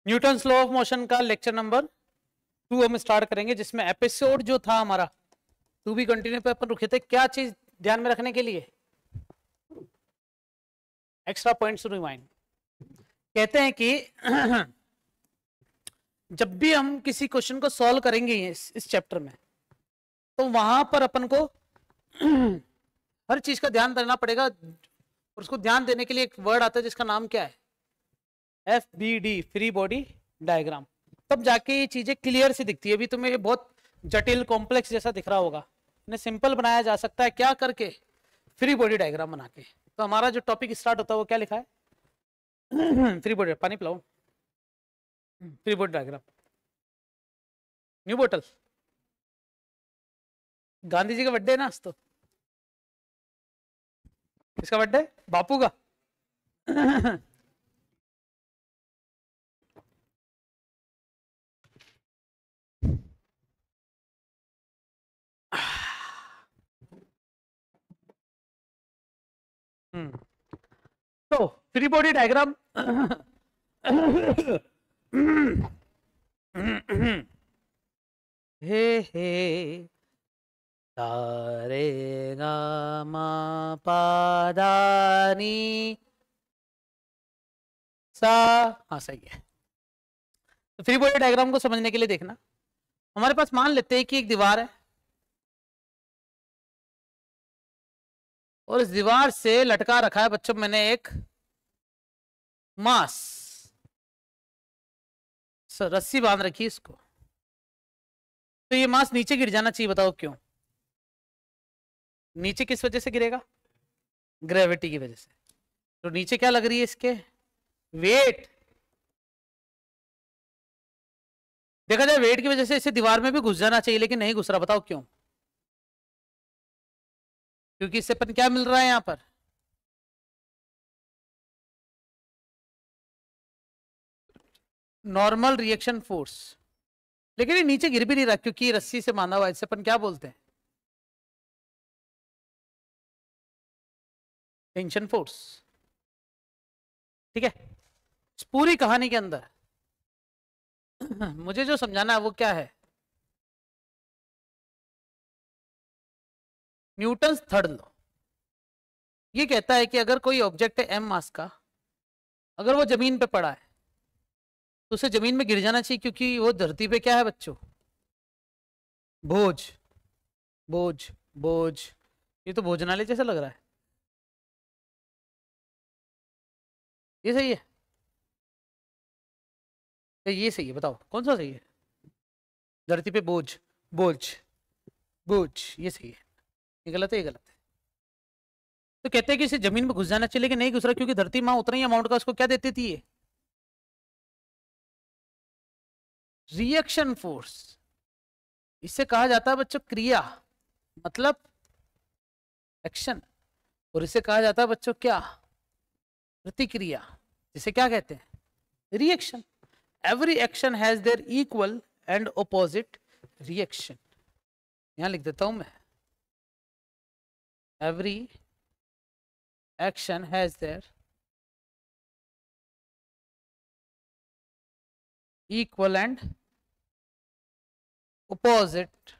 Newton's law of motion का lecture number 2 हम start करेंगे, जिसमें एपिसोड जो था हमारा टू बी कंटिन्यू पे अपन रुके थे। क्या चीज ध्यान में रखने के लिए, एक्स्ट्रा पॉइंट्स रिमाइंड, कहते हैं कि जब भी हम किसी क्वेश्चन को सॉल्व करेंगे इस चैप्टर में, तो वहां पर अपन को हर चीज का ध्यान देना पड़ेगा। और उसको ध्यान देने के लिए एक वर्ड आता है जिसका नाम क्या है, FBD, फ्री बॉडी डायग्राम। तब जाके ये चीजें क्लियर सी दिखती है। अभी तुम्हें ये बहुत जटिल कॉम्प्लेक्स जैसा दिख रहा होगा, इन्हें सिंपल बनाया जा सकता है क्या करके, फ्री बॉडी डायग्राम बना के। तो हमारा जो टॉपिक स्टार्ट होता है वो क्या लिखा है फ्री बॉडी, पानी पिलाओ, फ्री बॉडी डायग्राम। न्यू बोतल, गांधी जी का बर्थडे है ना आज तो। किसका बर्थडे? बापू का। तो फ्री बॉडी डायग्राम हे हे तारे गामा पादानी सा, हाँ सही है। तो फ्री बॉडी डायग्राम को समझने के लिए देखना, हमारे पास मान लेते हैं कि एक दीवार है और इस दीवार से लटका रखा है बच्चों मैंने एक मास, रस्सी बांध रखी इसको। तो ये मास नीचे गिर जाना चाहिए, बताओ क्यों? नीचे किस वजह से गिरेगा? ग्रेविटी की वजह से। तो नीचे क्या लग रही है इसके? वेट। देखा जाए वेट की वजह से इसे दीवार में भी घुस जाना चाहिए, लेकिन नहीं घुस रहा, बताओ क्यों? क्योंकि इससे अपन क्या मिल रहा है यहां पर? Normal reaction force. लेकिन ये नीचे गिर भी नहीं रहा क्योंकि रस्सी से बांधा हुआ है। इससे अपन क्या बोलते हैं? Tension force. ठीक है। इस पूरी कहानी के अंदर मुझे जो समझाना है वो क्या है, न्यूटन्स थर्ड लॉ। ये कहता है कि अगर कोई ऑब्जेक्ट है m मास का, अगर वो जमीन पे पड़ा है तो उसे जमीन में गिर जाना चाहिए, क्योंकि वो धरती पे क्या है बच्चों? बोझ। बोझ बोझ। ये तो भोजनालय जैसा लग रहा है। ये सही है या ये सही है? बताओ कौन सा सही है? धरती पे बोझ, बोझ, बोझ, ये सही है। ये गलत है, ये गलत है। तो कहते हैं कि इसे जमीन में घुस जाना चाहिए, लेकिन नहीं घुस रहा क्योंकि धरती माँ उतना ही अमाउंट का उसको क्या देती थी? ये रिएक्शन फोर्स। इससे कहा जाता है बच्चों क्रिया, मतलब एक्शन। और इसे कहा जाता है बच्चों क्या? प्रतिक्रिया। इसे क्या कहते हैं? Reaction. Every action has their equal and opposite reaction. यहां लिख देता हूं मैं, every action has their equal and opposite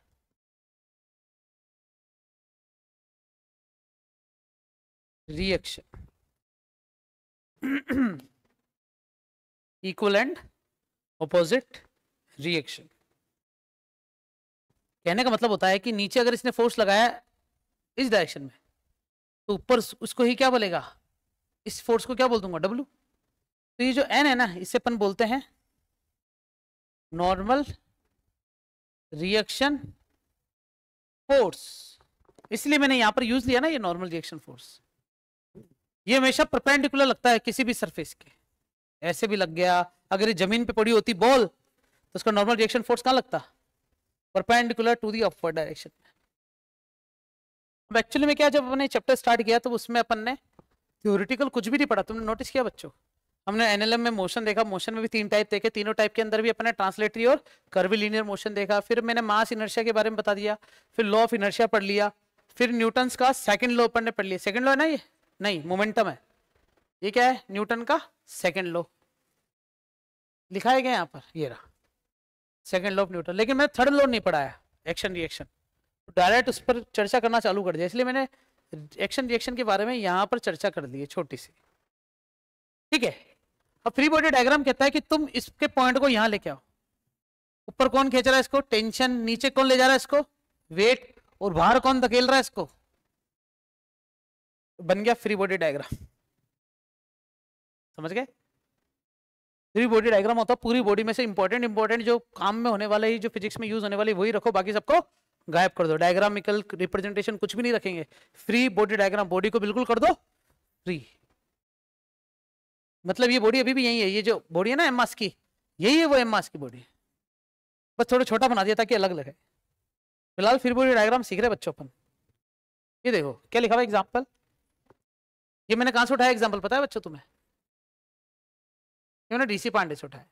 reaction. equal and opposite reaction कहने का मतलब होता है कि नीचे अगर इसने फोर्स लगाया इस डायरेक्शन में, तो ऊपर उसको ही क्या बोलेगा? इस फोर्स को क्या बोल दूंगा? W। तो ये जो N है ना, इसे अपन बोलते हैं नॉर्मल रिएक्शन फोर्स। इसलिए मैंने यहां पर यूज लिया ना ये नॉर्मल रिएक्शन फोर्स। ये हमेशा परपेंडिकुलर लगता है किसी भी सरफेस के। ऐसे भी लग गया, अगर ये जमीन पे पड़ी होती बॉल तो उसका नॉर्मल रिएक्शन फोर्स कहां लगता? Perpendicular to the upward direction में। अब एक्चुअली में क्या, जब अपने चैप्टर स्टार्ट किया तो उसमें अपन ने थ्योरेटिकल कुछ भी नहीं पढ़ा। तुमने नोटिस किया बच्चों? हमने एनएलएम में मोशन देखा, मोशन में भी 3 टाइप देखे, तीनों टाइप के अंदर भी अपने ट्रांसलेटरी और कर्वीलिनियर मोशन देखा। फिर मैंने मास इनर्शिया के बारे में बता दिया, फिर लॉ ऑफ इनर्शिया पढ़ लिया, फिर न्यूटन्स का सेकंड लॉ अपन ने पढ़ लिया। सेकंड लॉ है ना ये? नहीं, मोमेंटम है। ये क्या है? न्यूटन का सेकंड लॉ। लिखा है क्या यहाँ पर, ये रहा सेकंड लॉ ऑफ न्यूटन, लेकिन मैंने थर्ड लॉ नहीं पढ़ाया, एक्शन रिएक्शन, डायरेक्ट उस पर चर्चा करना चालू कर दिया, इसलिए मैंने एक्शन रिएक्शन के बारे में यहाँ पर चर्चा कर दी है छोटी सी, ठीक है। अब फ्री बॉडी डायग्राम कहता है कि तुम इसके पॉइंट को यहाँ लेके आओ, ऊपर कौन खींच रहा है इसको, टेंशन, नीचे कौन ले जा रहा है इसको, वेट, और बाहर कौन धकेल रहा है इसको, बन गया फ्री बॉडी डायग्राम। समझ गए? फ्री बॉडी डायग्राम होता है पूरी बॉडी में से इंपॉर्टेंट जो काम में होने वाले ही, जो फिजिक्स में यूज होने वाले वही रखो, बाकी सबको गायब कर दो, डायग्रामिकल रिप्रेजेंटेशन कुछ भी नहीं रखेंगे, फ्री बॉडी डायग्राम, बॉडी को बिल्कुल कर दो फ्री। मतलब ये बॉडी अभी भी यही है, ये जो बॉडी है ना एम मास की, यही है वो एम मास की बॉडी, बस थोड़ा छोटा बना दिया ताकि अलग लगे। फिलहाल फ्री बॉडी डायग्राम सीख रहे बच्चों अपन। ये देखो क्या लिखा हुआ एग्जाम्पल, ये मैंने कहां से उठाया एग्जाम्पल पता है बच्चों तुम्हें, मैंने डीसी पांडे से उठाया।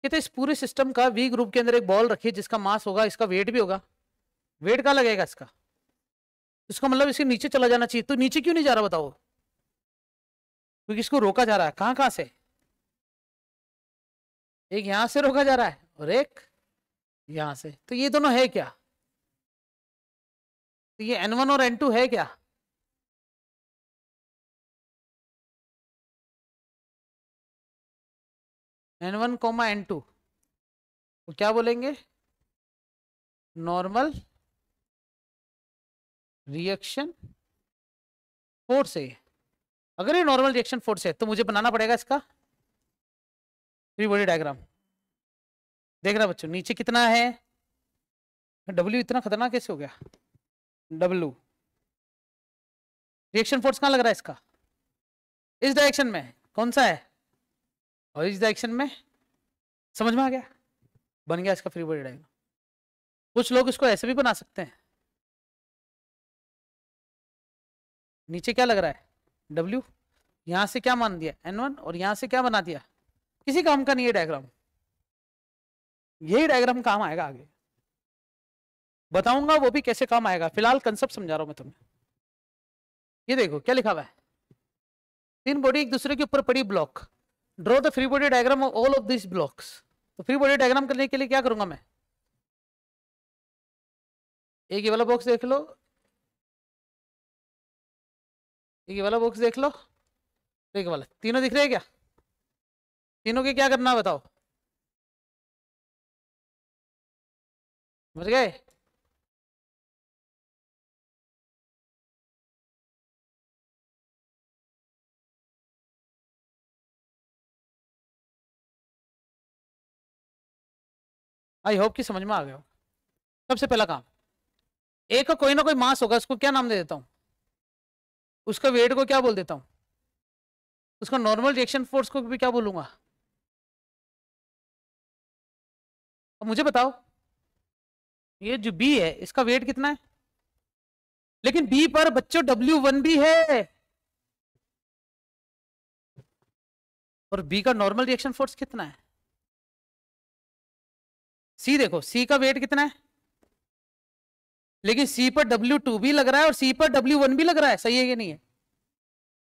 कहते इस पूरे सिस्टम का वी ग्रुप के अंदर एक बॉल रखिए जिसका मास होगा, इसका वेट भी होगा, वेट कहाँ लगेगा इसका, इसका मतलब इसके नीचे चला जाना चाहिए, तो नीचे क्यों नहीं जा रहा बताओ, क्योंकि इसको रोका जा रहा है, कहां कहां से, एक यहां से रोका जा रहा है और एक यहां से, तो ये दोनों है क्या, तो ये N1 और N2 है क्या, N1, N2 तो क्या बोलेंगे, नॉर्मल रिएक्शन फोर्स है। अगर ये नॉर्मल रिएक्शन फोर्स है तो मुझे बनाना पड़ेगा इसका फ्री बॉडी डायग्राम। देख रहा बच्चों नीचे कितना है, W इतना खतरनाक कैसे हो गया, W रिएक्शन फोर्स कहां लग रहा है इसका, इस डायरेक्शन में, कौन सा है, और इस डायरेक्शन में, समझ में आ गया, बन गया इसका फ्री बॉडी डायग्राम। कुछ लोग इसको ऐसे भी बना सकते हैं, नीचे क्या लग रहा है W, यहां से क्या मान दिया N1 और यहां से क्या बना दिया, किसी काम का नहीं है डायग्राम, यही डायग्राम काम आएगा आगे, बताऊंगा वो भी कैसे काम आएगा, फिलहाल कंसेप्ट समझा रहा हूं मैं तुम्हें। ये देखो क्या लिखा हुआ है, तीन बॉडी एक दूसरे के ऊपर पड़ी block, draw the free body diagram of all of this blocks. तो फ्री बॉडी डायग्राम करने के लिए क्या करूंगा मैं, एक ये वाला बॉक्स देख लो, एक ये वाला बॉक्स देख लो, एक वाला, तीनों दिख रहे हैं क्या, तीनों के क्या करना है बताओ, समझ गए, आई होप कि समझ में आ गया हो। सबसे पहला काम, एक का कोई ना कोई मास होगा, उसको क्या नाम दे देता हूं, उसका वेट को क्या बोल देता हूं, उसका नॉर्मल रिएक्शन फोर्स को भी क्या बोलूंगा। अब मुझे बताओ ये जो B है इसका वेट कितना है, लेकिन B पर बच्चों W1 भी है, और B का नॉर्मल रिएक्शन फोर्स कितना है, C देखो C का वेट कितना है, लेकिन C पर W2 भी लग रहा है और C पर W1 भी लग रहा है, सही है कि नहीं है,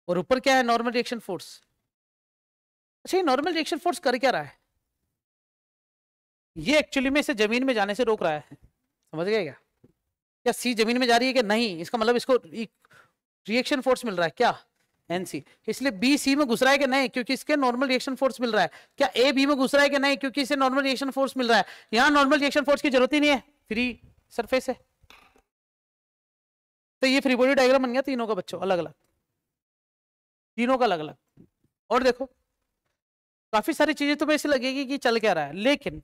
और ऊपर क्या है नॉर्मल रिएक्शन फोर्स। अच्छा ये नॉर्मल रिएक्शन फोर्स कर क्या रहा है, ये एक्चुअली में इसे जमीन में जाने से रोक रहा है, समझ गए क्या C जमीन में जा रही है कि नहीं, इसका मतलब इसको रिएक्शन फोर्स मिल रहा है क्या, NC, इसलिए B C में घुस रहा है कि नहीं, क्योंकि इसके नॉर्मल रिएक्शन फोर्स मिल रहा है, क्या A B में घुस रहा है कि नहीं, क्योंकि इसे नॉर्मल रिएक्शन फोर्स मिल रहा है, यहां नॉर्मल रिएक्शन फोर्स की जरूरत ही नहीं है, फ्री सरफेस है। तो ये फ्री बॉडी डायग्राम बन गया तीनों का बच्चों, अलग अलग, तीनों का अलग अलग। और देखो काफी सारी चीजें तुम्हें ऐसे लगेगी कि चल क्या रहा है, लेकिन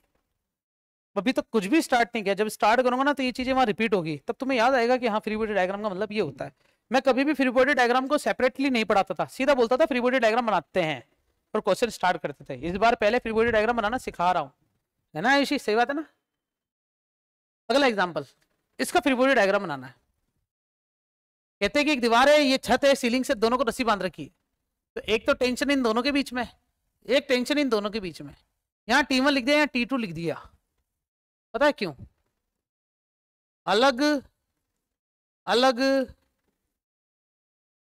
अभी तक कुछ भी स्टार्ट नहीं किया, जब स्टार्ट करूंगा ना तो ये चीजें वहां रिपीट होगी, तब तुम्हें याद आएगा कि हाँ फ्री बॉडी डायग्राम का मतलब ये होता है। मैं कभी भी फ्री बॉडी डायग्राम को सेपरेटली नहीं पढ़ाता था, सीधा बोलता था फ्री बॉडी डायग्राम बनाते हैं और क्वेश्चन स्टार्ट करते थे। इस बार पहले फ्री बॉडी डायग्राम बनाना सिखा रहा हूँ, है ना इसी, सही बात है ना। अगला एग्जाम्पल, इसका फ्री बॉडी डायग्राम बनाना है। कहते हैं कि एक दीवार है, ये छत है, सीलिंग से दोनों को रस्सी बांध रखी है, तो एक तो टेंशन इन दोनों के बीच में, एक टेंशन इन दोनों के बीच में, यहाँ T1 लिख दिया, यहाँ T2 लिख दिया, पता है क्यों, अलग अलग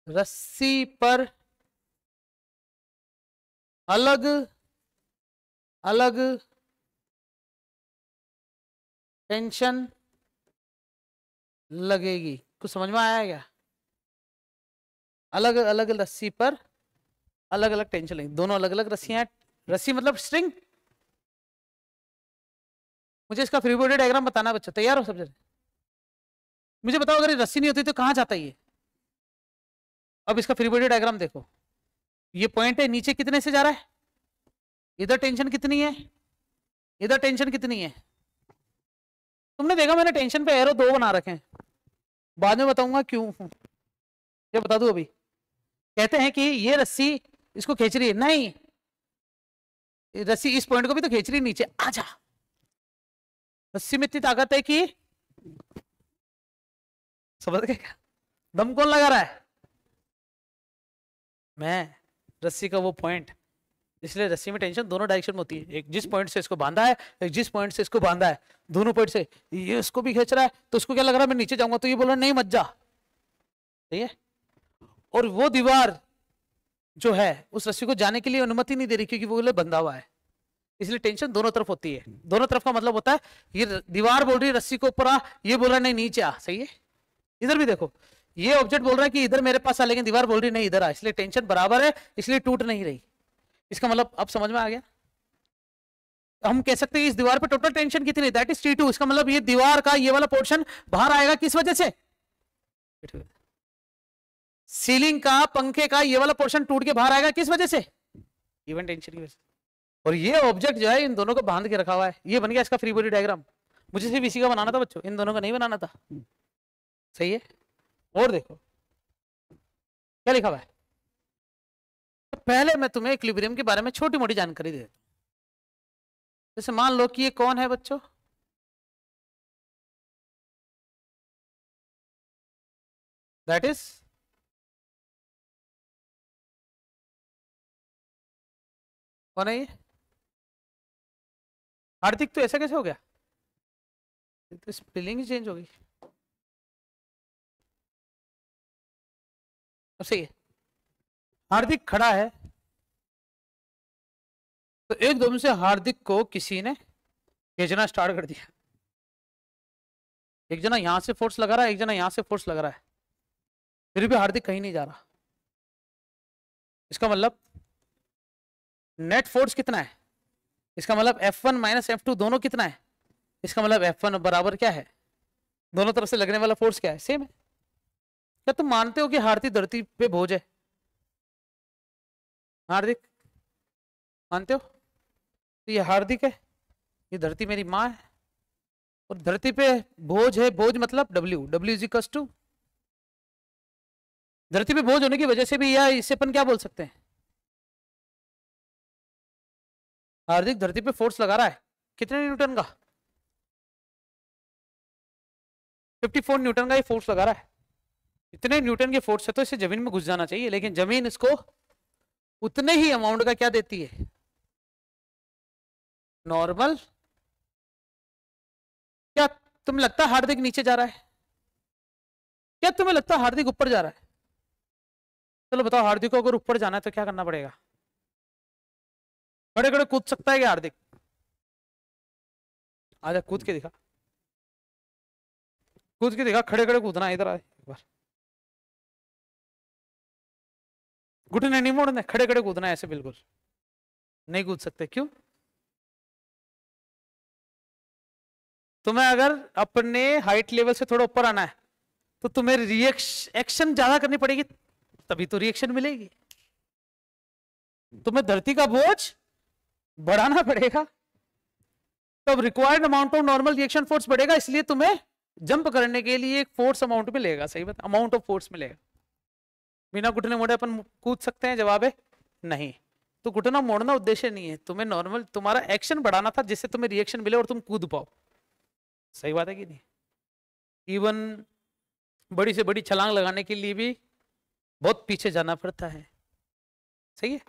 रस्सी पर अलग अलग टेंशन लगेगी। कुछ समझ में आया क्या? अलग अलग रस्सी पर अलग अलग टेंशन लगेगी, दोनों अलग अलग रस्सियां, रस्सी मतलब स्ट्रिंग। मुझे इसका फ्री बॉडी डायग्राम बताना बच्चों, तैयार हो सब जने? मुझे बताओ अगर ये रस्सी नहीं होती तो कहां जाता ये? अब इसका फ्री बॉडी डायग्राम देखो, ये पॉइंट है, नीचे कितने से जा रहा है, इधर टेंशन कितनी है, इधर टेंशन कितनी है। तुमने देखा मैंने टेंशन पे एरो 2 बना रखे हैं, बाद में बताऊंगा क्यों, ये बता दूं अभी। कहते हैं कि ये रस्सी इसको खींच रही है, नहीं रस्सी इस पॉइंट को भी तो खींच रही है नीचे, आजा। रस्सी में इतनी ताकत है कि, समझ गए क्या? दम कौन लगा रहा है? मैं, रस्सी का वो पॉइंट। इसलिए रस्सी में टेंशन दोनों डायरेक्शन में होती है, एक जिस पॉइंट से इसको बांधा है, एक जिस पॉइंट से इसको बांधा है, दोनों पॉइंट से ये इसको भी खींच रहा है, तो उसको क्या लग रहा है मैं नीचे जाऊंगा, तो ये बोल रहा है नहीं मत जा, सही है। और वो दीवार जो है उस रस्सी को जाने के लिए अनुमति नहीं दे रही, क्योंकि वो बंधा हुआ है। इसलिए टेंशन दोनों तरफ होती है। दोनों तरफ का मतलब होता है ये दीवार बोल रही है रस्सी को ऊपर आ, ये बोल रहा है नहीं नीचे आ, सही है। इधर भी देखो, ये ऑब्जेक्ट बोल रहा है कि इधर मेरे पास आ, लेकिन दीवार बोल रही नहीं इधर आ, इसलिए टेंशन बराबर है, इसलिए टूट नहीं रही। इसका मतलब अब समझ में आ गया। हम कह सकते हैं इस दीवार पे टोटल टेंशन कितनी, दैट इज T2। इसका मतलब ये दीवार का ये वाला पोर्शन बाहर आएगा किस वजह से, सीलिंग का पंखे का ये वाला पोर्शन टूट के बाहर आएगा किस वजह से, इवन टेंशन की वजह से। और ये ऑब्जेक्ट जो है इन दोनों को बांध के रखा हुआ है, ये बन गया इसका फ्री बॉडी डायग्राम। मुझे सिर्फ इसी का बनाना था बच्चों, इन दोनों का नहीं बनाना था, सही है। और देखो क्या लिखा हुआ है, तो पहले मैं तुम्हें इक्विलिब्रियम के बारे में छोटी मोटी जानकारी दे देता हूं। जैसे मान लो कि ये कौन है बच्चों, दैट इज कौन है ये, हार्दिक। तो ऐसा कैसे हो गया, तो स्पेलिंग ही चेंज हो गई। अब सही है, हार्दिक खड़ा है, तो एकदम से हार्दिक को किसी ने खींचना स्टार्ट कर दिया। एक जना यहां से फोर्स लगा रहा है, एक जना यहां से फोर्स लगा रहा है, फिर भी हार्दिक कहीं नहीं जा रहा। इसका मतलब नेट फोर्स कितना है, इसका मतलब F1 माइनस F2 दोनों कितना है, इसका मतलब F1 बराबर क्या है, दोनों तरफ से लगने वाला फोर्स क्या है, सेम है। क्या तुम मानते हो कि हार्दिक धरती पे बोझ है, हार्दिक मानते हो? तो ये हार्दिक है, ये धरती मेरी माँ है, और धरती पे बोझ है, बोझ मतलब W इज इक्वल टू, धरती पे बोझ होने की वजह से भी या इसे अपन क्या बोल सकते हैं, हार्दिक धरती पे फोर्स लगा रहा है कितने न्यूटन का, 54 न्यूटन का ये फोर्स लगा रहा है। इतने न्यूटन के फोर्स से तो इसे जमीन में घुस जाना चाहिए, लेकिन जमीन इसको उतने ही अमाउंट का क्या देती है, नॉर्मल। क्या तुम्हें लगता है हार्दिक नीचे जा रहा है, क्या तुम्हें लगता है हार्दिक ऊपर जा रहा है? चलो बताओ, हार्दिक को अगर ऊपर जाना है तो क्या करना पड़ेगा, खड़े खड़े कूद सकता है क्या हार्दिक? आजा कूद के दिखा, कूद के दिखा, खड़े खड़े कूदना, इधर आ एक बार, घुटने नहीं मोड़ने, खड़े खड़े कूदना है ऐसे, बिल्कुल नहीं कूद सकते। क्यों? तुम्हें अगर अपने हाइट लेवल से थोड़ा ऊपर आना है तो तुम्हें एक्शन ज्यादा करनी पड़ेगी, तभी तो रिएक्शन मिलेगी। तुम्हें धरती का बोझ बढ़ाना पड़ेगा, तब required amount of normal reaction force बढ़ेगा, इसलिए तुम्हें जंप करने के लिए एक फोर्स अमाउंट मिलेगा, सही बात, अमाउंट ऑफ फोर्स मिलेगा। बिना घुटने मोड़े अपन कूद सकते हैं, जवाब है नहीं। तो घुटना मोड़ना उद्देश्य नहीं है, तुम्हें नॉर्मल तुम्हारा एक्शन बढ़ाना था जिससे तुम्हें रिएक्शन मिले और तुम कूद पाओ, सही बात है कि नहीं। इवन बड़ी से बड़ी छलांग लगाने के लिए भी बहुत पीछे जाना पड़ता है, सही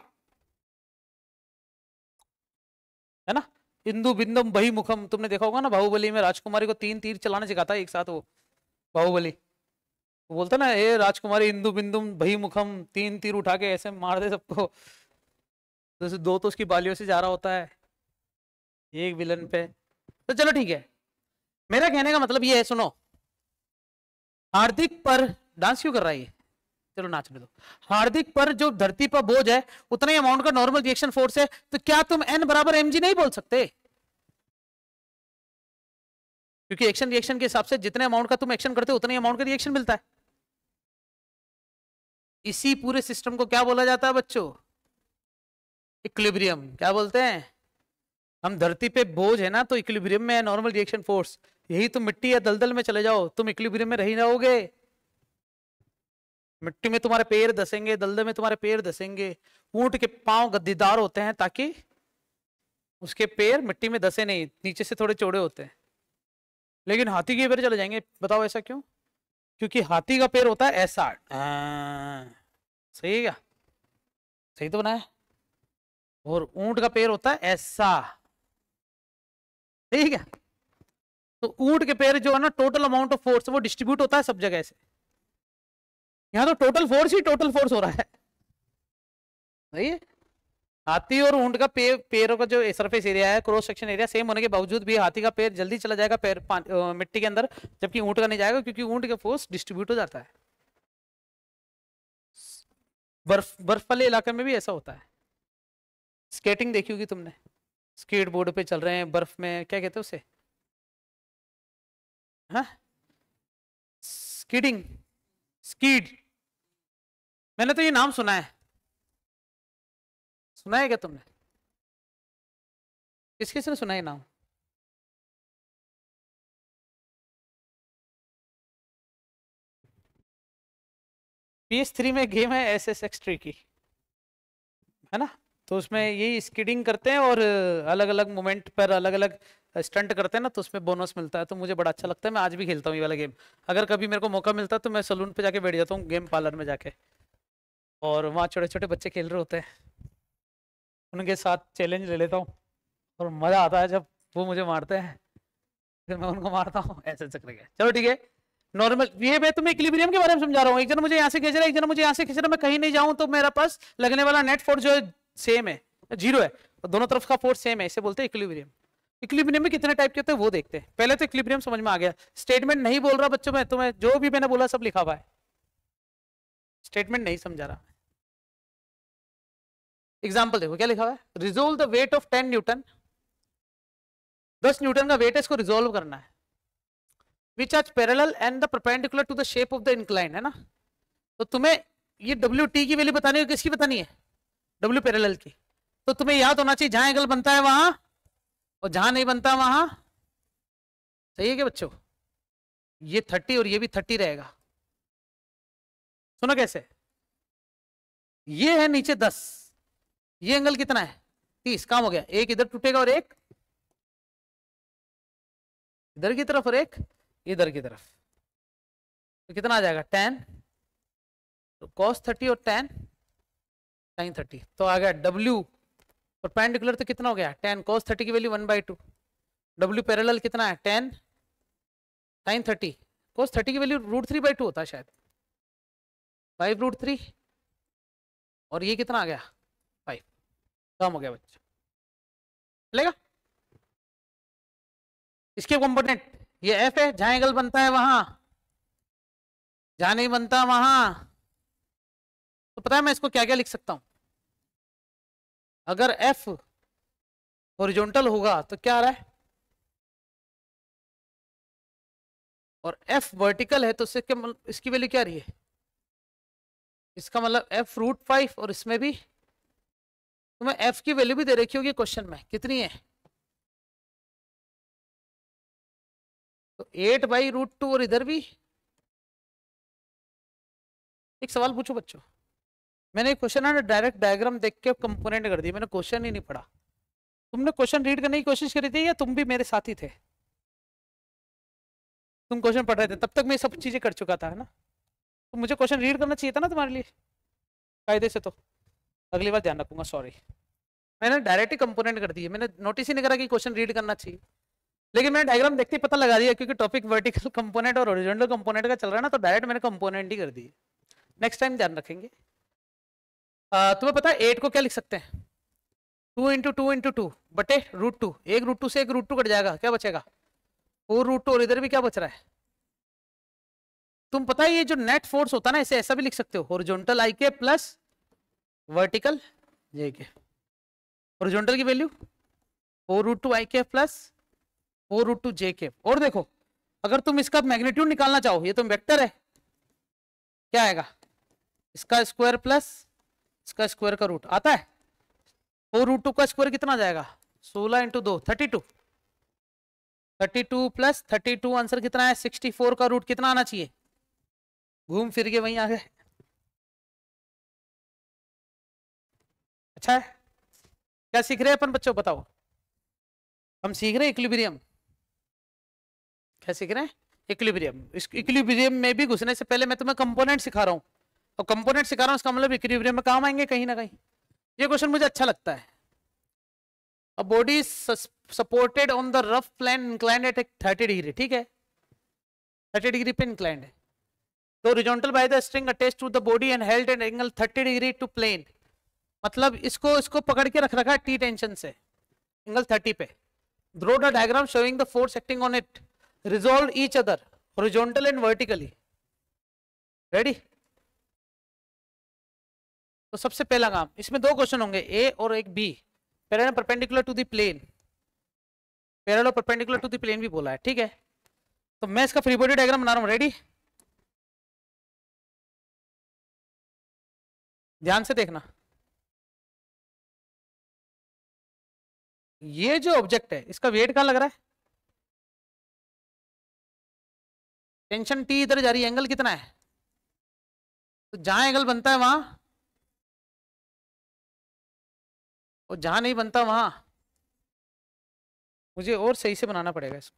है ना। इंदु बिंदम बही मुखम, तुमने देखा होगा ना बाहुबली में, राजकुमारी को 3 तीर चलाने सिखाता है एक साथ वो बाहुबली, वो बोलता ना ये राजकुमारी इंदु बिंदुम बही मुखम, 3 तीर उठा के ऐसे मार दे सबको, जैसे 2 तो उसकी बालियों से जा रहा होता है, एक विलन पे, तो चलो ठीक है। मेरा कहने का मतलब ये है, सुनो, हार्दिक पर डांस क्यों कर रहा है ये, चलो नाचने दो। हार्दिक पर जो धरती पर बोझ है उतना ही अमाउंट का नॉर्मल रिएक्शन फोर्स है, तो क्या तुम n बराबर mg नहीं बोल सकते? क्योंकि एक्शन रिएक्शन के हिसाब से जितने अमाउंट का तुम एक्शन करते हो उतने अमाउंट का रिएक्शन मिलता है। इसी पूरे सिस्टम को क्या बोला जाता है बच्चों? इक्विलिब्रियम। क्या बोलते हैं? हम धरती पे बोझ है ना, तो इक्विलिब्रियम में है नॉर्मल रिएक्शन फोर्स। यही तुम मिट्टी या दलदल में चले जाओ, तुम इक्विलिब्रियम में रही रहोगे। मिट्टी में तुम्हारे पैर धसेंगे, दलदल में तुम्हारे पैर धसेंगे। ऊंट के पांव गद्दीदार होते हैं ताकि उसके पैर मिट्टी में धसे नहीं, नीचे से थोड़े चौड़े होते हैं। लेकिन हाथी के पैर चले जाएंगे, बताओ ऐसा क्यों? क्योंकि हाथी का पैर होता है ऐसा। सही है क्या? सही तो बनाया। और ऊंट का पैर होता है ऐसा, ठीक है? तो ऊंट के पैर जो है ना, टोटल अमाउंट ऑफ फोर्स वो डिस्ट्रीब्यूट होता है सब जगह से। यहां तो टोटल फोर्स ही टोटल फोर्स हो रहा है। सही है। हाथी और ऊंट का पैरों का जो सरफेस एरिया है, क्रॉस सेक्शन एरिया सेम होने के बावजूद भी हाथी का पैर जल्दी चला जाएगा पैर मिट्टी के अंदर, जबकि ऊंट का नहीं जाएगा, क्योंकि ऊंट का फोर्स डिस्ट्रीब्यूट हो जाता है। बर्फ वाले इलाके में भी ऐसा होता है। स्केटिंग देखी होगी तुमने, स्केट बोर्ड पे चल रहे हैं बर्फ में, क्या कहते हैं उसे? हाँ, स्कीडिंग, स्कीड। मैंने तो ये नाम सुना है। सुना है क्या तुमने? किस किसने सुना है नाम? PS3 में गेम है SSX की, है ना? तो उसमें यही स्कीडिंग करते हैं और अलग अलग मोमेंट पर अलग अलग स्टंट करते हैं ना, तो उसमें बोनस मिलता है। तो मुझे बड़ा अच्छा लगता है, मैं आज भी खेलता हूँ ये वाला गेम। अगर कभी मेरे को मौका मिलता है तो मैं सलून पे जाके बैठ जाता हूँ, गेम पार्लर में जाके, और वहाँ छोटे छोटे बच्चे खेल रहे होते हैं, उनके साथ चैलेंज ले लेता हूँ। और मजा आता है जब वो मुझे मारते हैं, फिर मैं उनको मारता हूँ, ऐसे चक्कर के। चलो ठीक है, नॉर्मल ये मैं तुम्हें इक्विलिब्रियम के बारे में समझा रहा हूँ। एक जन मुझे यहाँ से खींच रहा है, एक जन मुझे यहाँ से खींच रहा है, मैं कहीं नहीं जाऊँ तो मेरा पास लगने वाला नेट फोर्स जो है सेम है, 0 है, और दोनों तरफ का फोर्स सेम है, इसे बोलते हैं इक्विलिब्रियम। इक्विलिब्रियम में कितने टाइप के होते हैं वो देखते हैं। पहले तो इक्विलिब्रियम समझ में आ गया। स्टेटमेंट नहीं बोल रहा बच्चों, मैं तुम्हें जो भी मैंने बोला सब लिखा हुआ है, स्टेटमेंट नहीं समझा रहा। एग्जाम्पल देखो क्या लिखा हुआ है, resolve the weight of 10 newton, 10 newton का वेट है, इसको रिजोल्व करना है। Which are parallel and the perpendicular to the shape of the incline, है ना? तो तुम्हें ये WT की वैल्यू बतानी है, किसकी बतानी है? W पैरेलल की। तो तुम्हें याद होना चाहिए जहां एंगल बनता है वहां, और जहां नहीं बनता वहां। सही है क्या बच्चों? ये 30 और ये भी 30 रहेगा। सुनो कैसे, ये है नीचे 10, ये एंगल कितना है? 30, काम हो गया। एक इधर टूटेगा और एक इधर की तरफ और एक इधर की तरफ, तो कितना आ जाएगा? 10, तो cos 30 और 10 sin 30, तो आ गया W परपेंडिकुलर, तो कितना हो गया? 10 cos 30 की वैल्यू 1/2, W पैरेलल कितना है? 10 sin 30, cos 30 की वैल्यू √3/2 होता है शायद, 5√3, और ये कितना आ गया? 5, कम हो गया बच्चा, चलेगा? इसके कंपोनेंट ये F है, जहां एंगल बनता है वहां, जहां नहीं बनता वहां। तो पता है मैं इसको क्या क्या लिख सकता हूं? अगर F हॉरिजॉन्टल होगा तो क्या आ रहा है, और F वर्टिकल है तो इसकी वैल्यू क्या रही है? इसका मतलब F√5, और इसमें भी तुम्हें F की वैल्यू भी दे रखी होगी क्वेश्चन में, कितनी है? तो 8/√2, और इधर भी। एक सवाल पूछो बच्चों, मैंने क्वेश्चन है ना डायरेक्ट डायग्राम देख के कंपोनेंट कर दी, मैंने क्वेश्चन ही नहीं पढ़ा। तुमने क्वेश्चन रीड करने की कोशिश करी थी या तुम भी मेरे साथ ही थे? तुम क्वेश्चन पढ़ रहे थे तब तक मैं सब चीजें कर चुका था, है ना? तो मुझे क्वेश्चन रीड करना चाहिए था ना तुम्हारे लिए कायदे से। तो अगली बार ध्यान रखूंगा, सॉरी। मैंने डायरेक्ट ही कंपोनेंट कर दिए, मैंने नोटिस ही नहीं करा कि क्वेश्चन रीड करना चाहिए, लेकिन मैंने डायग्राम देखते ही पता लगा दिया, क्योंकि टॉपिक वर्टिकल कंपोनेंट और हॉरिजॉन्टल कंपोनेंट का चल रहा है ना, तो डायरेक्ट मैंने कंपोनेंट ही कर दिए। नेक्स्ट टाइम ध्यान रखेंगे। तुम्हें पता है 8 को क्या लिख सकते हैं? 2 × 2 × 2 बटे √2, एक √2 से एक √2 कट जाएगा, क्या बचेगा 4√2, और इधर भी क्या बच रहा है। तुम पता है ये जो नेट फोर्स होता है ना, इसे ऐसा भी लिख सकते हो, हॉरिजॉन्टल आई के प्लस वर्टिकल जे के। हॉरिजॉन्टल की वैल्यू 4√2 आई के प्लस 4√2 जे के। और देखो अगर तुम इसका मैग्नीट्यूड निकालना चाहो, ये तो वेक्टर है, क्या आएगा, इसका स्क्वायर प्लस इसका स्क्वायर का रूट आता है। 4√2 का स्क्वायर कितना जाएगा, 16 × 2 32, 32 प्लस 32 आंसर कितना है 64 का रूट कितना आना चाहिए, घूम फिर के वहीं आ गए। अच्छा है, क्या सीख रहे हैं अपन बच्चों बताओ। हम सीख रहे हैं इक्विलिब्रियम। क्या सीख रहे हैं, इक्विलिब्रियम। इस इक्विलिब्रियम में भी घुसने से पहले मैं तुम्हें कंपोनेंट सिखा रहा हूँ, और कंपोनेंट सिखा रहा हूँ इसका मतलब इक्विलिब्रियम में काम आएंगे कहीं ना कहीं। ये क्वेश्चन मुझे अच्छा लगता है। A body supported on the rough plane inclined at 30 degree, ठीक है 30 डिग्री पे इंक्लाइंड है, तो horizontal by the string attached to the body and held at angle 30 degree to plane. मतलब इसको पकड़ के रख रखा है टी टेंशन से एंगल 30 पे। Draw the diagram showing the force acting on it, resolve each other horizontal and vertically. Ready. तो सबसे पहला काम, इसमें दो क्वेश्चन होंगे, ए और एक B. Parallel perpendicular to the plane, parallel perpendicular to the plane भी बोला है, ठीक है। तो मैं इसका फ्री बॉडी डायग्राम बना रहा हूं, रेडी, ध्यान से देखना। ये जो ऑब्जेक्ट है इसका वेट कहां लग रहा है, टेंशन टी इधर जा रही है, एंगल कितना है, तो जहां एंगल बनता है वहां, और जहां नहीं बनता वहां, मुझे और सही से बनाना पड़ेगा इसको।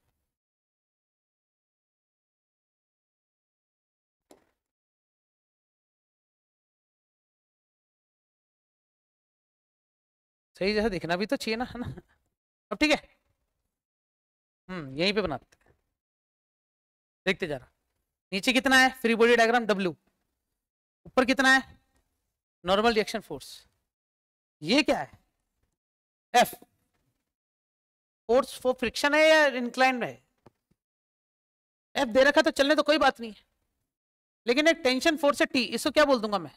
सही जैसा दिखना भी तो चाहिए ना, है ना। अब ठीक है, यहीं पे बनाते हैं, देखते जा रहा। नीचे कितना है फ्री बॉडी डायग्राम W, ऊपर कितना है नॉर्मल रिएक्शन फोर्स, ये क्या है F, फोर्स फॉर फ्रिक्शन है या इंक्लाइंड है, F दे रखा तो चलने तो कोई बात नहीं है, लेकिन एक टेंशन फोर्स है T, इसको क्या बोल दूंगा मैं,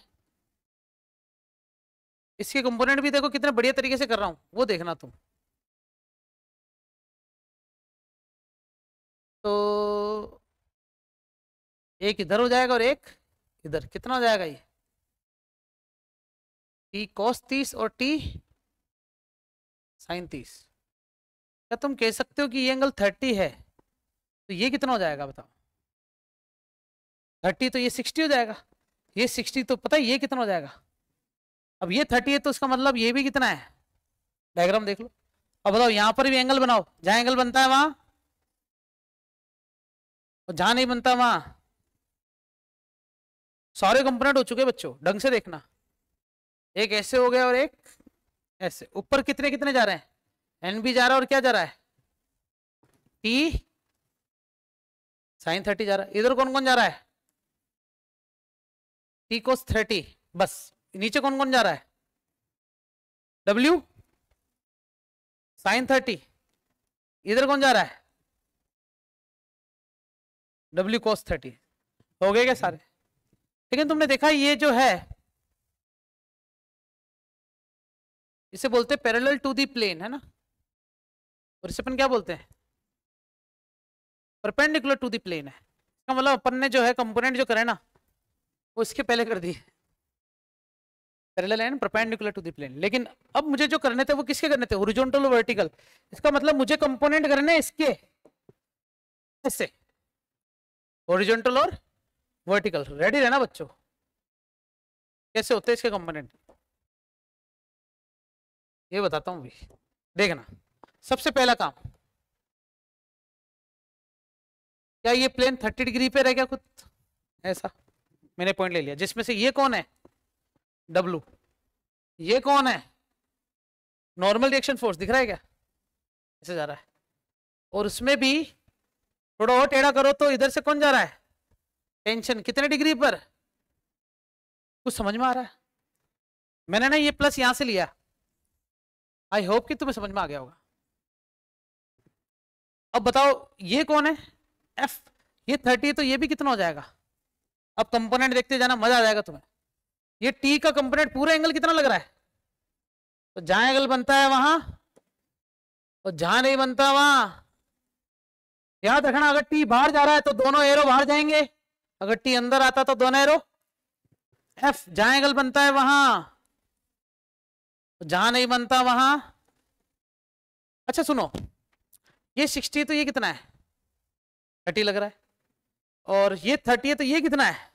इसके कंपोनेंट भी देखो कितने बढ़िया तरीके से कर रहा हूं, वो देखना तुम। तो एक इधर हो जाएगा और एक इधर, कितना हो जाएगा ये T cos 30 और T sin 30। क्या तुम कह सकते हो कि ये एंगल 30 है, तो ये कितना हो जाएगा बताओ, 30 तो ये 60 हो जाएगा, ये 60 तो पता है ये कितना हो जाएगा। अब ये 30 है तो इसका मतलब ये भी कितना है, डायग्राम देख लो। अब बताओ यहां पर भी एंगल बनाओ, जहां एंगल बनता है वहां, और जहां नहीं बनता वहां। सारे कंपोनेंट हो चुके बच्चों, ढंग से देखना। एक ऐसे हो गया और एक ऐसे। ऊपर कितने कितने जा रहे हैं, एन भी जा रहा है और क्या जा रहा है T sin 30 जा रहा है। इधर कौन कौन जा रहा है T cos 30, बस। नीचे कौन कौन जा रहा है W sin 30, इधर कौन जा रहा है W cos 30। हो गए क्या सारे। लेकिन तुमने देखा ये जो है इसे बोलते हैं पैरेलल टू दी प्लेन, है ना, और इसे अपन क्या बोलते हैं परपेंडिकुलर टू दी प्लेन है। इसका मतलब अपन ने जो है कंपोनेंट जो करे ना वो इसके पहले कर दिए, parallel and perpendicular to the plane. लेकिन अब मुझे जो करने थे वो किसके करने थे, हॉरिजॉन्टल और वर्टिकल। इसका मतलब मुझे कंपोनेंट करने इसके ऐसे, हॉरिजॉन्टल और वर्टिकल। रेडी रहना बच्चों, कैसे होते हैं इसके कंपोनेंट ये बताता हूं भी, देखना। सबसे पहला काम, क्या ये प्लेन 30 डिग्री पे रह गया खुद ऐसा, मैंने पॉइंट ले लिया, जिसमें से ये कौन है W, ये कौन है नॉर्मल रिएक्शन फोर्स, दिख रहा है क्या ऐसे जा रहा है, और उसमें भी थोड़ा और टेढ़ा करो तो इधर से कौन जा रहा है टेंशन, कितने डिग्री पर, कुछ समझ में आ रहा है। मैंने ना ये प्लस यहां से लिया, आई होप कि तुम्हें समझ में आ गया होगा। अब बताओ ये कौन है, एफ, ये 30 तो ये भी कितना हो जाएगा। अब कंपोनेंट देखते जाना, मजा आ जाएगा तुम्हें। ये टी का कंपोनेंट पूरा एंगल कितना लग रहा है, तो जहां एंगल बनता है वहां, और जहां नहीं बनता वहां। याद रखना, अगर टी बाहर जा रहा है तो दोनों एरो बाहर जाएंगे, अगर टी अंदर आता तो दोनों एरो। एफ जहां एंगल बनता है वहां, जहां नहीं बनता वहां। अच्छा सुनो, ये 60 तो ये कितना है, 30 लग रहा है, और ये 30 है तो ये कितना है।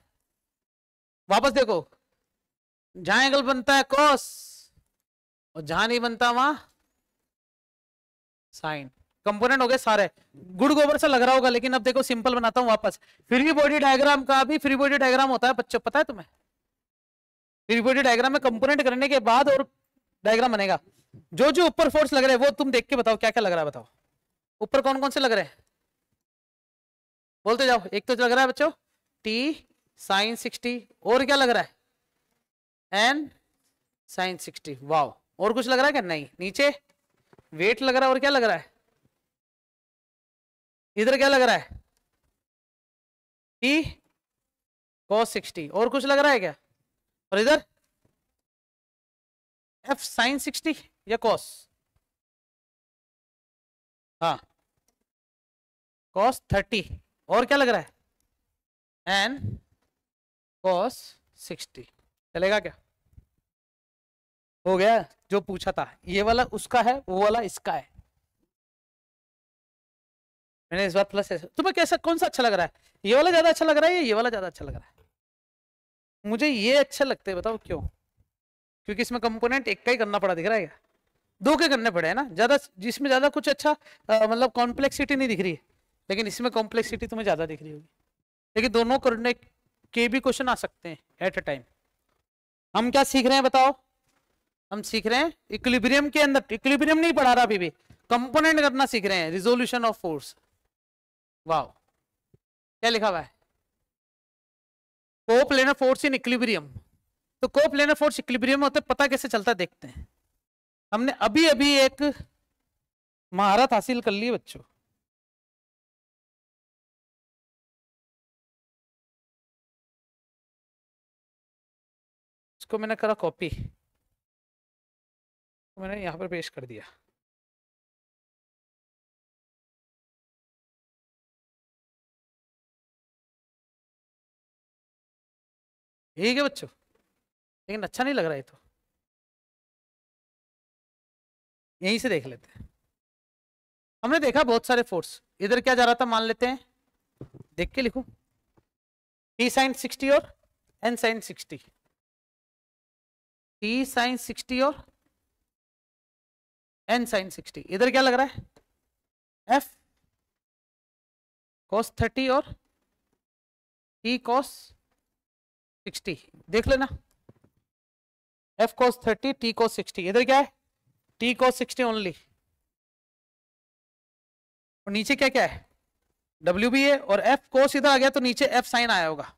वापस देखो, जहां एंगल बनता है कॉस, और जहां नहीं बनता वहां साइन। कंपोनेंट हो गए सारे, गुड़ गोबर से लग रहा होगा, लेकिन अब देखो सिंपल बनाता हूं वापस। फ्री बॉडी डायग्राम का भी फ्री बॉडी डायग्राम होता है बच्चों, पता है तुम्हें। फ्री बॉडी डायग्राम में कंपोनेंट करने के बाद और डायग्राम बनेगा। जो जो ऊपर फोर्स लग रहे हैं वो तुम देख के बताओ क्या क्या लग रहा है, बताओ ऊपर कौन कौन से लग रहे हैं, बोलते जाओ। एक तो लग रहा है बच्चों टी साइन 60, और क्या लग रहा है एन साइन 60। वाओ, और कुछ लग रहा है क्या, नहीं। नीचे वेट लग रहा है, और क्या लग रहा है, इधर क्या लग रहा है टी cos 60, और कुछ लग रहा है क्या, और इधर एफ साइन 60 या cos, हाँ cos 30, और क्या लग रहा है एन cos 60। चलेगा क्या, हो गया जो पूछा था। ये वाला उसका है, वो वाला इसका है। मैंने इस बार प्लस, तुम्हें कैसा कौन सा अच्छा लग रहा है, ये वाला ज्यादा अच्छा लग रहा है या ये वाला ज्यादा अच्छा लग रहा है। मुझे ये अच्छे लगते हैं, बताओ क्यों। क्योंकि इसमें कंपोनेंट एक का ही करना पड़ा, दिख रहा है क्या, दो के करने पड़े है ना ज्यादा, जिसमें ज्यादा कुछ अच्छा मतलब कॉम्प्लेक्सिटी नहीं दिख रही है, लेकिन इसमें कॉम्प्लेक्सिटी तुम्हें ज्यादा दिख रही होगी। लेकिन दोनों करने के भी क्वेश्चन आ सकते हैं एट अ टाइम। हम क्या सीख रहे हैं बताओ, हम सीख रहे हैं इक्विलिब्रियम के अंदर, इक्विलिब्रियम नहीं पढ़ा रहा अभी भी, कंपोनेंट करना सीख रहे हैं, रिजोल्यूशन ऑफ फोर्स। वाओ, क्या लिखा हुआ है, कोप्लेनर फोर्स इन इक्विलिब्रियम। तो कोप्लेनर फोर्स इक्विलिब्रियम होते पता कैसे चलता देखते हैं। हमने अभी अभी एक महारत हासिल कर ली बच्चों, इसको मैंने करा कॉपी, मैंने यहां पर पेश कर दिया। ठीक है बच्चों, लेकिन अच्छा नहीं लग रहा है तो यहीं से देख लेते हैं। हमने देखा बहुत सारे फोर्स, इधर क्या जा रहा था मान लेते हैं, देख के लिखो, टी साइन 60 और एन साइन 60, टी साइन 60 और एन साइन 60। इधर क्या लग रहा है एफ cos 30 और टी cos 60, देख लेना, एफ cos 30 टी cos 60। इधर क्या है टी cos 60 ओनली, और नीचे क्या क्या है डब्ल्यू भी है, और एफ cos इधर आ गया तो नीचे एफ साइन आया होगा।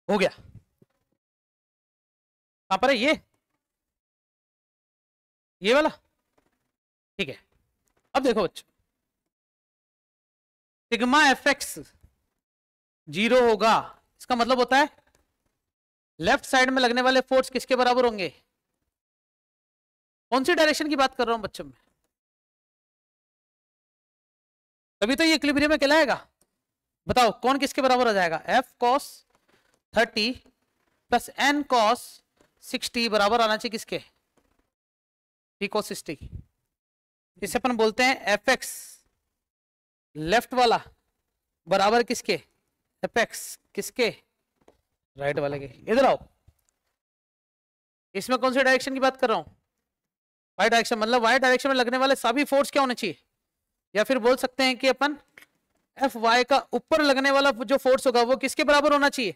हो गया, कहां पर है ये वाला, ठीक है। अब देखो बच्चों, सिग्मा एफ एक्स 0 होगा, इसका मतलब होता है लेफ्ट साइड में लगने वाले फोर्स किसके बराबर होंगे, कौन सी डायरेक्शन की बात कर रहा हूं बच्चों में, तभी तो ये इक्विलिब्रियम में कहलाएगा। बताओ कौन किसके बराबर हो जाएगा, F cos 30 plus N cos 60 बराबर आना चाहिए किसके, टी cos 60। इसे अपन बोलते हैं एफ एक्स लेफ्ट वाला बराबर किसके, एफ एक्स किसके, राइट वाले के। इधर आओ, इसमें कौन सी डायरेक्शन की बात कर रहा हूं, वाई डायरेक्शन, मतलब वाई डायरेक्शन में लगने वाले सभी फोर्स क्या होने चाहिए, या फिर बोल सकते हैं कि अपन एफ वाई का ऊपर लगने वाला जो फोर्स होगा वो किसके बराबर होना चाहिए,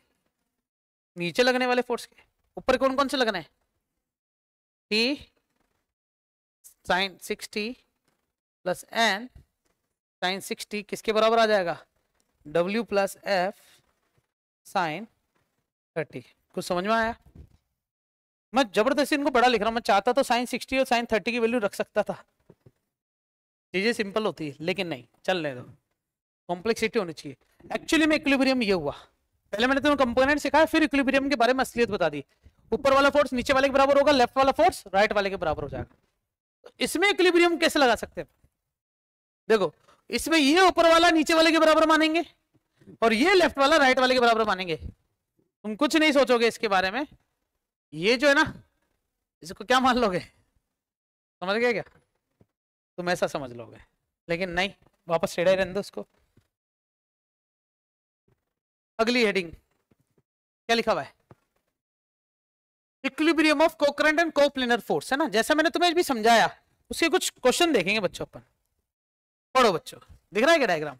नीचे लगने वाले फोर्स के। ऊपर कौन कौन से लगने हैं, T sine 60 plus N sine 60 किसके बराबर आ जाएगा, डब्ल्यू प्लस एफ साइन 30। कुछ समझ में आया, मैं जबरदस्ती इनको बड़ा लिख रहा हूँ, मैं चाहता तो साइन 60 और साइन 30 की वैल्यू रख सकता था, चीजें सिंपल होती है, लेकिन नहीं, चलने दो, कॉम्प्लेक्सिटी होनी चाहिए। एक्चुअली में इक्विलिब्रियम ये हुआ, पहले मैंने तुम्हें कंपोनेंट सिखाया, फिर इक्विलिब्रियम के बारे में असलियत बता दी। ऊपर वाला फोर्स नीचे वाले के बराबर होगा, लेफ्ट वाला फोर्स राइट वाले के बराबर हो जाएगा। तो इसमें इक्विलिब्रियम कैसे लगा सकते हैं? देखो, इसमें ये ऊपर वाला नीचे वाले के बराबर मानेंगे और ये लेफ्ट वाला राइट वाले के बराबर मानेंगे। तुम कुछ नहीं सोचोगे इसके बारे में, ये जो है ना, इसको क्या मान लोगे, समझ गए क्या? तुम ऐसा समझ लोगे, लेकिन नहीं, वापस टेढ़ा ही रहने दो उसको। अगली हेडिंग क्या लिखा हुआ है? Equilibrium of concurrent and coplanar force, है ना, जैसा मैंने तुम्हें भी समझाया, उसके कुछ क्वेश्चन देखेंगे बच्चों अपन। पढ़ो बच्चों, दिख रहा है क्या diagram?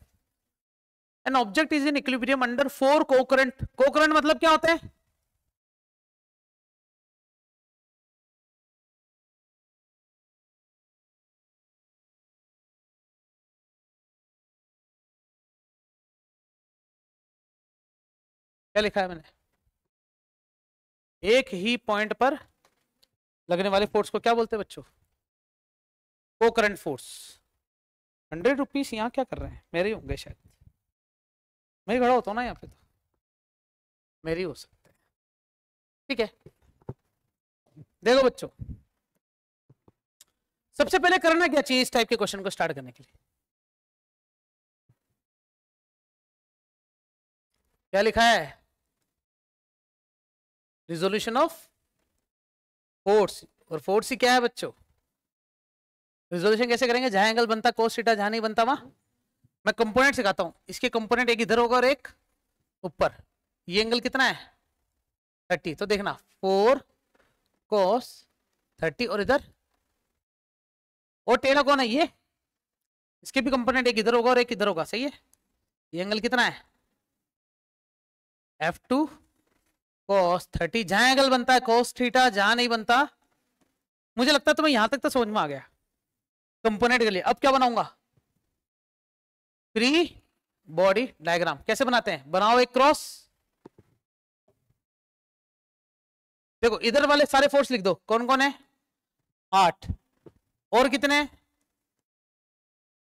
An object is in equilibrium under 4 कोकरेंट, कोकरेंट मतलब क्या होते हैं? क्या लिखा है मैंने? एक ही पॉइंट पर लगने वाले फोर्स को क्या बोलते हैं बच्चों? कोकरेंट फोर्स। 100 रुपीज यहाँ क्या कर रहे हैं? मेरे ही होंगे शायद, मैं खड़ा होता हूँ ना यहाँ पे, तो मेरे ही हो सकते हैं। ठीक है, देखो बच्चों, सबसे पहले करना क्या चाहिए इस टाइप के क्वेश्चन को स्टार्ट करने के लिए? क्या लिखा है? Resolution of force. और फोर्स ही क्या है बच्चों? रिजोल्यूशन कैसे करेंगे? जहां एंगल बनता कोस थीटा, जहां नहीं बनता वहां। मैं कंपोनेंट सिखाता हूं, इसके कंपोनेंट एक इधर होगा और एक ऊपर। ये एंगल कितना है? 30। तो देखना 4 cos 30 और इधर, और टेढ़ा कौन है? ये, इसके भी कंपोनेंट एक इधर होगा और एक इधर होगा, सही है। ये एंगल कितना है? F2 cos 30। जहां एंगल बनता है cos थीटा, जहां नहीं बनता, मुझे लगता है तुम्हें यहां तक तो समझ में आ गया कंपोनेंट के लिए। अब क्या बनाऊंगा? Free body diagram. कैसे बनाते हैं? बनाओ एक क्रॉस। देखो इधर वाले सारे फोर्स लिख दो, कौन कौन है? 8, और कितने?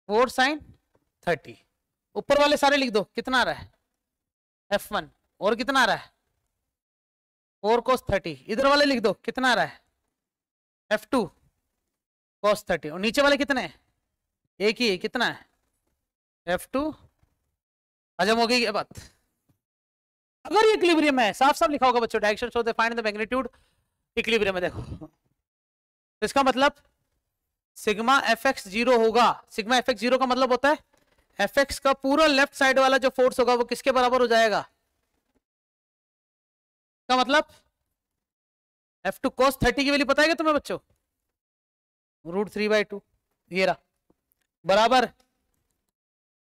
4 sin 30। ऊपर वाले सारे लिख दो, कितना आ रहा है? F1। और कितना आ रहा है? 4 cos 30। इधर वाले लिख दो, कितना आ रहा है? F2 cos 30। और नीचे वाले कितने हैं? एक ही है, कितना है? F2। हजम हो गई ये बात? अगर ये इक्विलिब्रियम है, साफ साफ लिखा होगा बच्चों, direction show the find the magnitude, equilibrium है। देखो तो इसका मतलब सिग्मा fx 0 होगा। सिग्मा fx 0 का मतलब होता है fx का पूरा लेफ्ट साइड वाला जो फोर्स होगा वो किसके बराबर हो जाएगा? का मतलब F2 cos 30 की वैल्यू पता है क्या तुम्हें बच्चों? √3/2। ये रहा, बराबर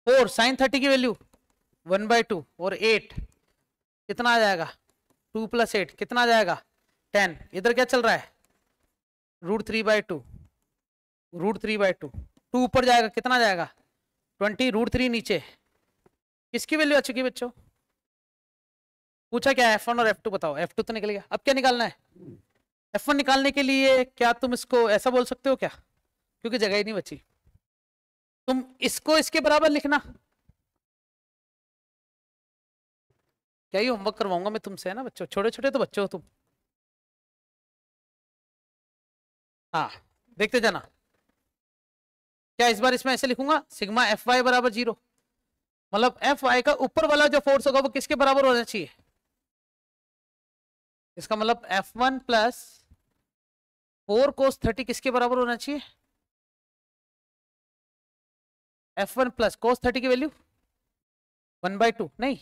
4 sin 30 की वैल्यू 1/2 और 8, कितना आ जाएगा? 2 + 8 कितना आ जाएगा? 10। इधर क्या चल रहा है? √3/2, √3/2, 2 ऊपर जाएगा, कितना जाएगा? 20, √3 नीचे। किसकी वैल्यू आ चुकी है बच्चों? पूछा क्या है? F1 और F2 बताओ। F2 तो निकल गया, अब क्या निकालना है? F1 निकालने के लिए क्या तुम इसको ऐसा बोल सकते हो क्या? क्योंकि जगह ही नहीं बची, तुम इसको इसके बराबर लिखना। क्या ही होमवर्क करवाऊंगा मैं तुमसे, है ना बच्चों, छोटे छोटे तो बच्चे हो तुम। हाँ देखते जाना। क्या इस बार इसमें ऐसे लिखूंगा, सिग्मा Fy बराबर 0, मतलब Fy का ऊपर वाला जो फोर्स होगा वो किसके बराबर होना चाहिए? इसका मतलब F1 + 4 cos 30 किसके बराबर होना चाहिए? F1 + cos 30 की वैल्यू 1/2, नहीं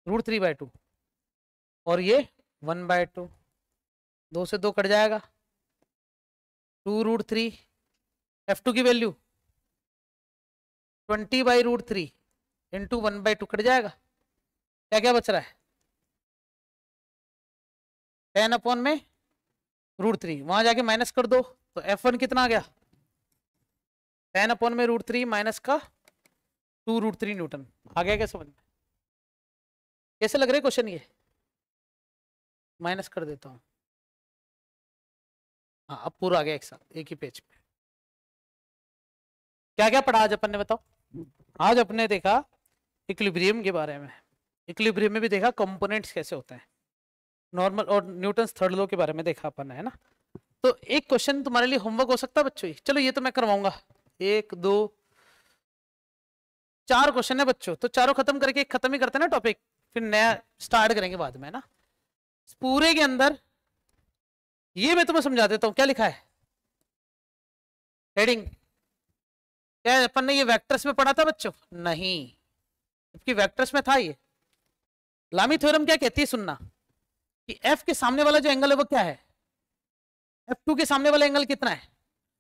√3/2, और ये 1/2, 2 से 2 कट जाएगा, 2√3। F2 की वैल्यू 20/√3 इंटू 1/2 कट जाएगा। क्या क्या बच रहा है? 10/√3, वहां जाके माइनस कर दो तो F1 कितना आ गया? 10/√3 माइनस का 2√3 न्यूटन। आ गया क्या समझ में? कैसे लग रहे क्वेश्चन ये? माइनस कर देता हूं, हाँ अब पूरा आ गया एक साथ एक ही पेज पे। क्या क्या पढ़ा आज अपन ने बताओ? आज अपने देखा इक्विलिब्रियम के बारे में, इक्विलिब्रियम में भी देखा कंपोनेंट्स कैसे होते हैं, नॉर्मल और न्यूटन्स थर्ड लॉ के बारे में देखा अपन ने, है ना। तो एक क्वेश्चन तुम्हारे लिए होमवर्क हो सकता है बच्चों, चलो ये तो मैं करवाऊंगा, 1 2 4 क्वेश्चन है बच्चों, तो चारों खत्म करके एक खत्म ही करते हैं ना टॉपिक, फिर नया स्टार्ट करेंगे बाद में, है ना। पूरे के अंदर ये मैं तुम्हें समझा देता हूं क्या लिखा है हेडिंग। क्या अपन ने ये वेक्टर्स में पढ़ा था बच्चों? नहीं, जबकि वेक्टर्स में था ये। लामी थ्योरम क्या कहती है सुनना, कि एफ के सामने वाला जो एंगल है वो क्या है, F2 के सामने वाला एंगल कितना है,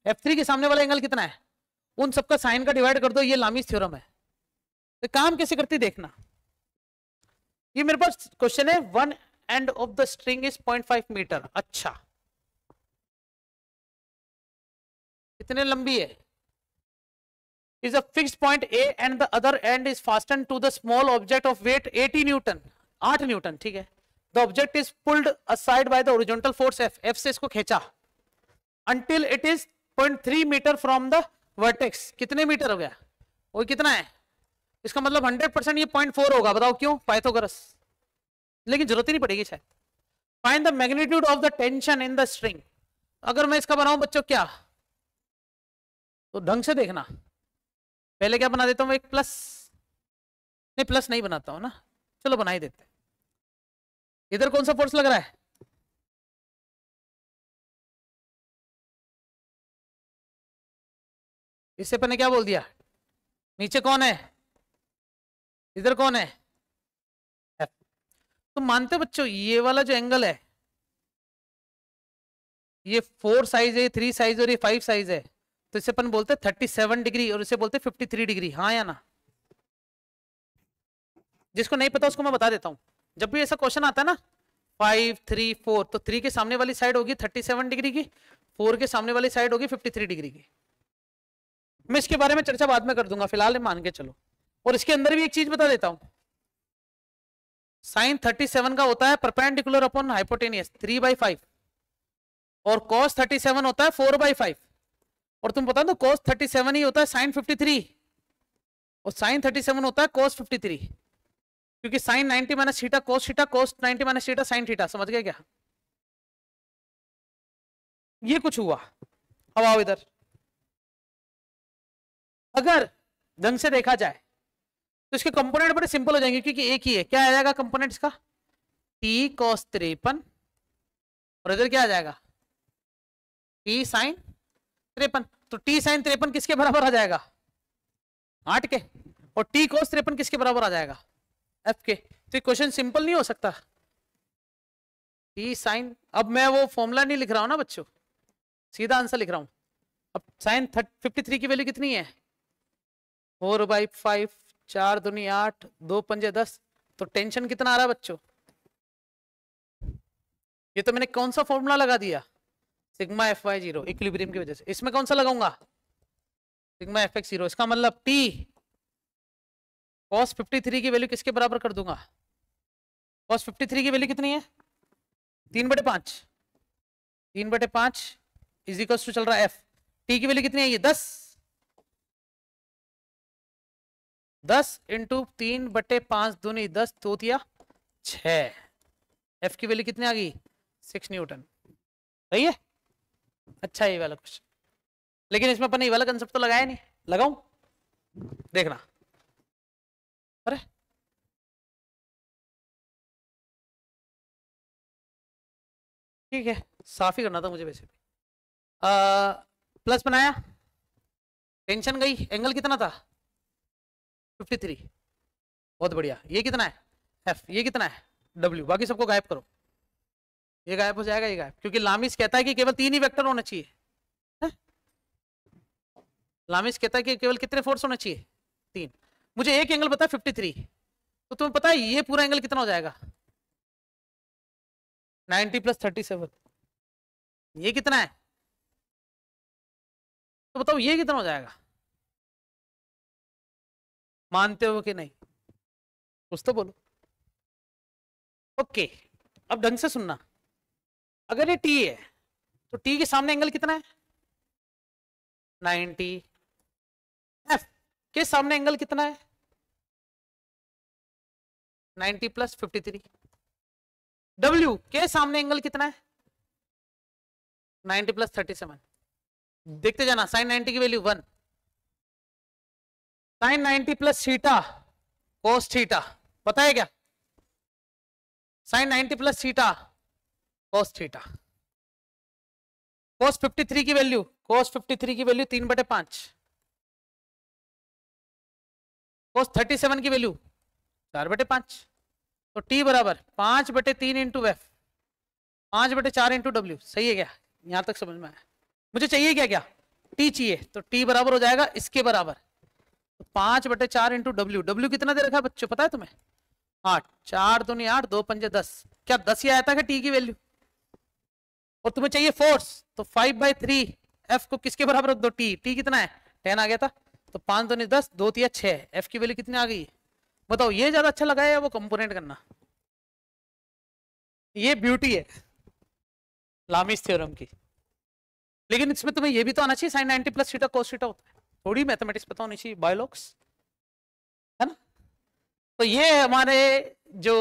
F3 के सामने वाला एंगल कितना है, उन सबका साइन का डिवाइड कर दो, ये लामीज थ्योरम है। तो काम कैसे करती देखना। ये मेरे पास क्वेश्चन है, one end of the string is 0.5 metre. अच्छा कितने लंबी है, is a fixed point A and the other end is fastened to the small object of weight 80 Newton, 8 Newton, ठीक है। The object is pulled aside by the horizontal force F, F से इसको खींचा until it is 0.3 metre from the vertex। कितने metre हो गया, वो कितना है, इसका मतलब 100% ये 0.4 होगा, बताओ क्यों, पाइथागोरस, लेकिन जरूरत ही नहीं पड़ेगी शायद। Find the magnitude of the tension in the string. अगर मैं इसका बनाऊं बच्चों क्या, तो ढंग से देखना, पहले क्या बना देता हूं, एक प्लस, नहीं प्लस नहीं बनाता हूं ना, चलो बना ही देते हैं। इधर कौन सा फोर्स लग रहा है, इससे पहले क्या बोल दिया, नीचे कौन है, इधर कौन है, F। तो मानते हो बच्चों ये वाला जो एंगल है, ये 4 साइज है, 3 साइज और ये 5 साइज है, तो इसे अपन बोलते हैं 37 डिग्री और इसे बोलते हैं 53 डिग्री, हाँ या ना। जिसको नहीं पता उसको मैं बता देता हूं, जब भी ऐसा क्वेश्चन आता है ना 5 3 4, तो 3 के सामने वाली साइड होगी 37 डिग्री की, 4 के सामने वाली साइड होगी 53 डिग्री की। मैं इसके बारे में चर्चा बाद में कर दूंगा, फिलहाल मान के चलो। और इसके अंदर भी एक चीज बता देता हूं, साइन 37 का होता है परपेंडिकुलर अपॉन हाइपोटेनियस 3/5 और कॉस 37 होता है 4/5। और तुम बता दो cos 37 ही होता है sin 53 और sin 37 होता है cos 53, क्योंकि sin 90 minus theta cos theta, cos 90 minus theta sin theta. समझ गए क्या, ये कुछ हुआ। अब आओ इधर, अगर ढंग से देखा जाए तो इसके कंपोनेंट बड़े सिंपल हो जाएंगे, क्योंकि एक ही है। क्या आ जाएगा कंपोनेंट इसका, t cos 53 और इधर क्या आ जाएगा t sin 53। तो t sin 53 किसके बराबर आ जाएगा, 8 के, और t cos 53 किसके बराबर आ जाएगा, f के। तो क्वेश्चन सिंपल नहीं हो सकता, t sin, अब मैं वो फॉर्मूला नहीं लिख रहा हूं ना बच्चों, सीधा आंसर लिख रहा हूं। अब sin 53 की वैल्यू कितनी है, 4/5, 4 दूनी 8, 2 पंजे 10, तो टेंशन कितना आ रहा है बच्चों, ये तो मैंने कौन सा फॉर्मूला लगा दिया, सिग्मा Fy0 इक्विलिब्रियम की वजह से। इसमें कौन सा लगाऊंगा, सिग्मा Fx0। इसका मतलब t cos 53 की वैल्यू किसके बराबर कर दूंगा, cos 53 की वैल्यू कितनी है 3/5, 3/5 इज इक्वल टू चल रहा है f, t की वैल्यू कितनी है ये 10 इंटू 3/5 दूनी 10, 2 तिया 6, f की वैल्यू कितनी आ गई 6 न्यूटन। सही है, अच्छा ये वाला क्वेश्चन, लेकिन इसमें अपन ये वाला कंसेप्ट तो लगाया नहीं, लगाऊं, देखना। अरे ठीक है, साफ ही करना था मुझे वैसे भी। प्लस बनाया, टेंशन गई, एंगल कितना था 53, बहुत बढ़िया। ये कितना है f, ये कितना है w, बाकी सबको गायब करो, ये गायब हो जाएगा, ये गायब, क्योंकि लामिस कहता है कि केवल 3 ही वेक्टर होना चाहिए है? लामिस कहता है कि केवल कितने फोर्स होने चाहिए 3। मुझे एक एंगल पता है 53, तो तुम्हें पता है ये पूरा एंगल कितना हो जाएगा 90 + 37, ये कितना है, तो बताओ ये कितना हो जाएगा, मानते हो कि नहीं, कुछ तो बोलो। ओके अब ढंग से सुनना, अगर ये t है तो टी के सामने एंगल कितना है 90। एफ के सामने एंगल कितना है 90 प्लस 53। डब्ल्यू के सामने एंगल कितना है 90 प्लस 37। देखते जाना, साइन 90 की value 1, sine 90 plus theta cos theta, पता है क्या? Sine 90 plus theta cos theta. Cos 53 की वैल्यू, कोस 53 की वैल्यू 3/5। कोस 37 की वैल्यू 4/5। तो टी बराबर 5/3 इंटू एफ, 5/4 इंटू डब्ल्यू। सही है क्या? यहां तक समझ में आया? मुझे चाहिए क्या? क्या टी चाहिए, तो टी बराबर हो जाएगा इसके बराबर, तो 5/4 इंटू डब्ल्यू। डब्ल्यू कितना दे रखा है बच्चों, पता है तुम्हें? 8। 4 दूनी 8, 2 पंजे 10। क्या 10 ही आया था टी की वैल्यू? और तुम्हें चाहिए फोर्स, तो 5/3 एफ को किसके बराबर रख दो? टी। टी कितना है 10 आ गया था, तो 5 दूनी 10, 2 3 6। एफ की वैल्यू कितनी आ गई? बताओ, ये ज्यादा अच्छा लगा है या वो कंपोनेंट करना? ये ब्यूटी है लामिस थ्योरम की। लेकिन इसमें तुम्हें ये भी तो आना चाहिए, sine 90 plus theta cos theta होता है। थोड़ी मैथमेटिक्स पता होनी चाहिए, बायोलॉग्स, है ना? तो ये हमारे जो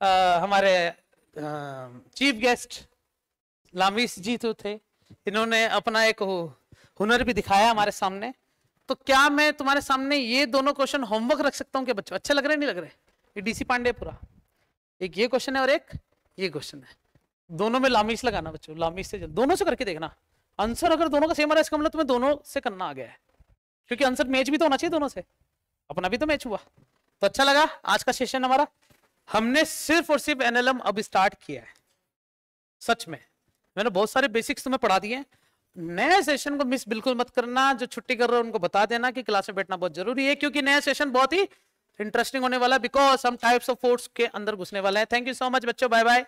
हमारे चीफ गेस्ट लामिस जी तो थे, इन्होंने अपना एक हुनर भी दिखाया हमारे सामने। तो क्या मैं तुम्हारे सामने ये दोनों क्वेश्चन होमवर्क रख सकता हूँ क्या बच्चों? अच्छे लग रहे नहीं लग रहे? ये डीसी पांडे पूरा, एक ये क्वेश्चन है और एक ये क्वेश्चन है। दोनों में लामिस लगाना बच्चों, लामिस से दोनों से करके देखना। आंसर अगर दोनों का सेम आ रहा है इसका मतलब तुम्हें दोनों से करना आ गया है, क्योंकि आंसर मैच भी तो होना चाहिए दोनों से, अपना भी तो मैच हुआ। तो अच्छा लगा आज का सेशन हमारा। हमने सिर्फ और सिर्फ एनएलएम अब स्टार्ट किया है। सच में मैंने बहुत सारे बेसिक्स तुम्हें पढ़ा दिए हैं। नए सेशन को मिस बिल्कुल मत करना। जो छुट्टी कर रहे हो उनको बता देना कि क्लास में बैठना बहुत जरूरी है, क्योंकि नया सेशन बहुत ही इंटरेस्टिंग होने वाला है, बिकॉज हम टाइप्स ऑफ फोर्स के अंदर घुसने वाले हैं। थैंक यू सो मच बच्चों, बाय बाय।